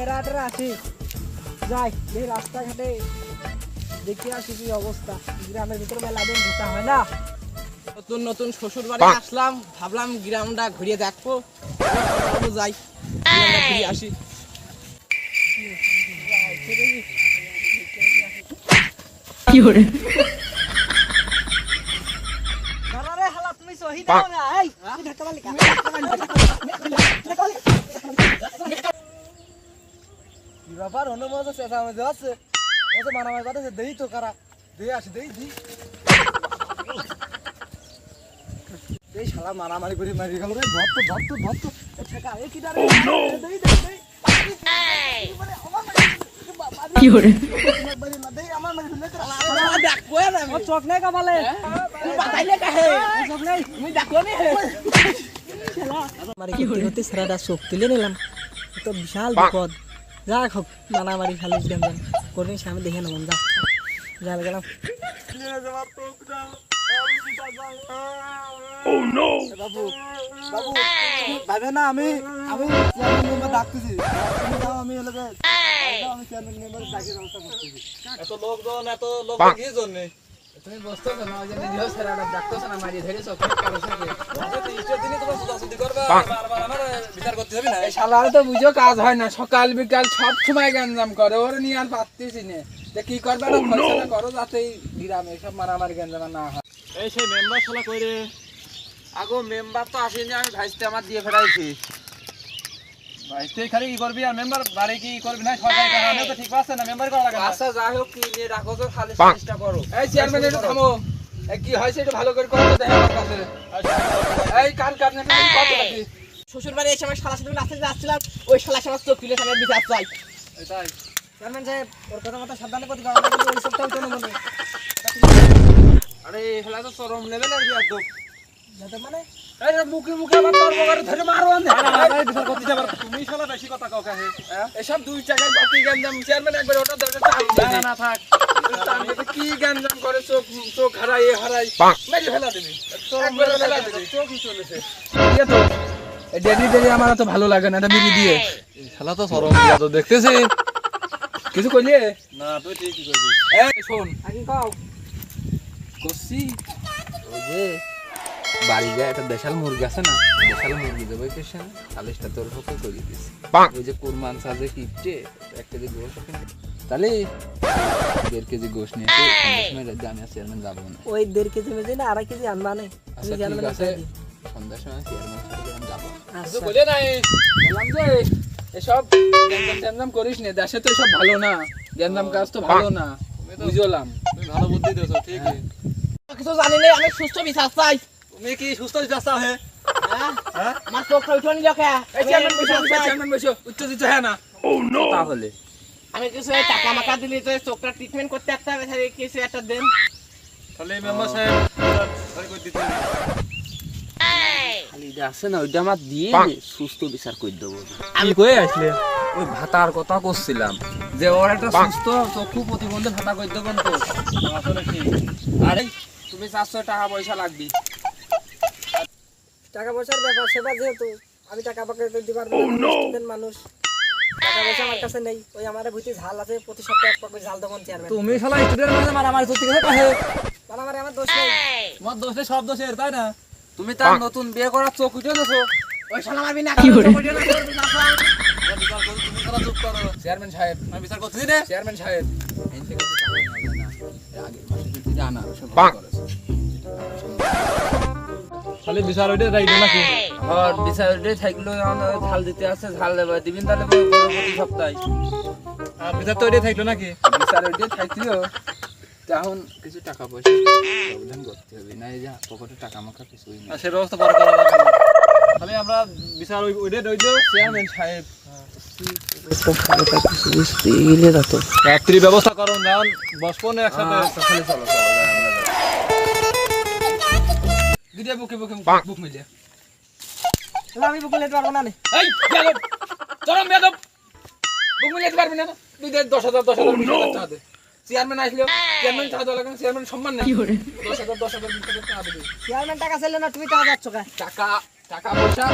বেড়াটেরা আসি যাই এই রাস্তাঘাটে দেখে আসি কি অবস্থা গ্রামের ভিতরে মেলা দিন ঢোকা হয় না নতুন নতুন শ্বশুর বাড়ি আসলাম ভাবলাম গ্রামটা ঘুরিয়ে দেখবো যাই ঘুরিয়ে আসি কি করে দাঁড়ারে হালা তুমি সহি দাও না এই ধাক্কা মারলি কি ব্যাপার অনুমোদ চেষ্টা আমাদের আছে ওতে মারামারি কথা দেই তো কারা দেই আসি দেই দি এই শালা মারামারি করে মারি গেল রে ধর তো ঠেকা এ কি দাঁড়ে দেই দেই কি করে আমার মারি ফেলে দেখবো না ও চোখ নাই কপালে তুই বাতাইলে কাহে চোখ নাই তুমি দেখো নি শালা মারি কি হতে সারাটা চোখ তুলে নিলাম তো বিশাল বিপদ যা খুব মারামারি খালিস দেন করিস আমি দেখে নেব যা গেলাম বাবু ভাবে না আমি চেয়ারম্যান মেম্বার ডাকতেছি তুমি যাও আমি এলাকা আমি চেয়ারম্যান মেম্বার ডাকি ব্যবস্থা করতেছি এত লোক কি জন্য তুমি বসতো না ওই যে নিজ সেরাটা ডাকতেছ না মারি ধরে সব কারো সাথে আচ্ছা ইষ্ট দিনে তোমার সুদাসুদি করবে বারবার আমার বিচার করতে হবে না এই শালার তো বুঝো কাজ হয় না সকাল বিকাল সব সময় গঞ্জাম করে ওর নিয়ে আর পারতেছি না যে কি করবে না ফয়সালা করো যাতে গ্রামে সব মারামারি গঞ্জাম না হয় এই সেই মেম্বার শালা কইরে আগো মেম্বার তো আসেনি আমি ভাইস্তে আমার দিয়ে ফেরাইছি ভাইস্তে খালি কি করবি আর মেম্বার বাড়ি কি করবি না সরকারি কারণে তো ঠিক আছে না মেম্বার করা লাগে আচ্ছা যাই হোক কি নিয়ে রাখো তো খালি চেষ্টা করো এই চেয়ারম্যান একটু থামো কি হয়েছে একটু ভালো করে করো তো দেখো আমার কাছে এই কান কাটনে কত বাকি শ্বশুর বাড়ি এসে আমি শালার সাথে নাচতে যাচ্ছিলাম ওই শালার সাথে চোখ তুলে সামনে বিচার চাই এটাই চেয়ারম্যান সাহেব ওর কথা মতো সাবধানে করতে পারো না ওই সবটাও তো মনে আরে এগুলা তো চরম লেভেলের বিয়ার তো যাতে মানে এই মুখে আবার তর্ক করে ধরে মারো না বিচার করতে যাবার তুমি শালা বেশি কথা কাও কাহে এসব দুই টাকার বাকি গঞ্জাম চেয়ারম্যান একবার ওটা দরকার চাল না থাক আমি তো কি গঞ্জাম করে চোখ হারাই মেরে ফেলা দিবি একবার ফেলা দিবি চোখই চলেছে ইয়ে তো ডেডি আমার তো ভালো লাগে না এটা মিলি দিয়ে শালা তো চরম বিয়া তো দেখতেছি কিছু কইলে না তুই ঠিকই কইবি এই শোন আগে কও করছি ওই যে বাড়ি যায় একটা দেশাল মুরগি আছে না দেশাল মুরগি দেবো পেশেন্ট খালিশটা তোর হকে করে দিস ওই যে কুরবান সাজে কিপটে 1 কেজি গোশ তাহলে 1.5 কেজি গোশ নিয়ে সন্ধ্যার সময় আমি আর চেয়ারম্যান যাবো না ওই 1.5 কেজি মেজে না 2.5 কেজি আনবা না আচ্ছা ঠিক আছে সন্ধ্যার সময় চেয়ারম্যান সাথে আমি যাবো আচ্ছা বলে নাই বললাম যে এসব গ্যাঞ্জাম করিস না দেশে তো সব ভালো না গ্যাঞ্জাম কাজ তো ভালো না বুঝলাম তুমি ভালো বুদ্ধি দিয়েছো ঠিক আছে কিছু জানি না আমি সুস্থ বিচার চাই তুমি কি সুস্থ বিচার চাও হে হ্যাঁ আমার চোখটা উঠোনি লোকে এই চেয়ারম্যান বসো উত্তেজিত হ্যাঁ না ও নো তাহলে আমি কিছু টাকা মাকা দিলি তো চোখটা ট্রিটমেন্ট করতে একটা তাহলে কিছু একটা দেন তাহলে মেম্বার সাহেব তাহলে কই দিতে খালি এটা আছে না ওইটা আমার দিয়ে সুস্থ বিচার করে দেবো আমি কই আসলে ওই ভাতার কথা করছিলাম যে ওর একটা সুস্থ চক্ষু প্রতিবন্ধী ভাতা কই দেবেন তো আসলে কি আরে তুমি 400 টাকা পয়সা লাগবে টাকা পয়সার ব্যাপার সেবা যেহেতু আমি টাকা পয়সা দিতে পারবো না মানুষ টাকা পয়সা আমার কাছে নেই ওই আমার ভূতি ঝাল আছে প্রতি সপ্তাহে 1 পাক ঝাল দেবো চেয়ারম্যান তুমি শালা স্টুডেন্টের মাঝে মারামারি করতে গেছে কাহে মারামারি আমার দোষ নেই তোমার দোষ নেই সব দোষ এর তাই না তুমি তার নতুন বিয়ে করার চোখ উঠে গেছো ওই শালা মারবি না কি করে? তুমি শালা চুপ করো চেয়ারম্যান সাহেব আমি বিচার করতেছি না চেয়ারম্যান সাহেব এই থেকে তো টাকা নেবে না আগের মাসে যদি জানা সব করেছে খালি বিচার ওইটা রাইডো নাকি আর বিচার ওইটাই থাকলো ঝাল দিতে আছে ঝাল দেবে দিবেন তাহলে প্রতি সপ্তাহে আর বিচার তো ওইটাই থাকলো নাকি বিচার ওইটাই থাকলো তখন কিছু টাকা পয়সা ব্যবধান করতে হবে না এই যে পকেটে টাকা মাখা কিছুই নেই আর সে ব্যবস্থা পরে করা যাবে না খালি আমরা বিচার ওইটাই রইলো চেয়ারম্যান সাহেব বুঝতে গেলে তো রাত্রি ব্যবস্থা করুন যেমন বসবো না একসাথে খালি চলো দিদি বুকে বুক মিলিয়ে আমি বুকে লেট পারবো না এই বেয়াদব চরম বেয়াদব বুক মিলিয়ে পারবি না তুই দে 10,000 টাকা দে চেয়ারম্যান আসলো চেয়ারম্যান টাকা দেওয়া লাগে চেয়ারম্যান সম্মান নেই 10,000 টাকা দেবে চেয়ারম্যান টাকা চাইলে না তুমি টাকা যাচ্ছ কা টাকা পয়সা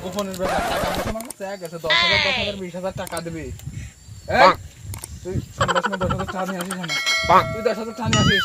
গোপনের ব্যাপার টাকা পয়সা মানে চেক আছে 10,000 20,000 টাকা দেবে এই, তুই সন্ধ্যার সময় 10,000 টাকা নিয়ে আসিস না তুই 10,000 টাকা নিয়ে আসিস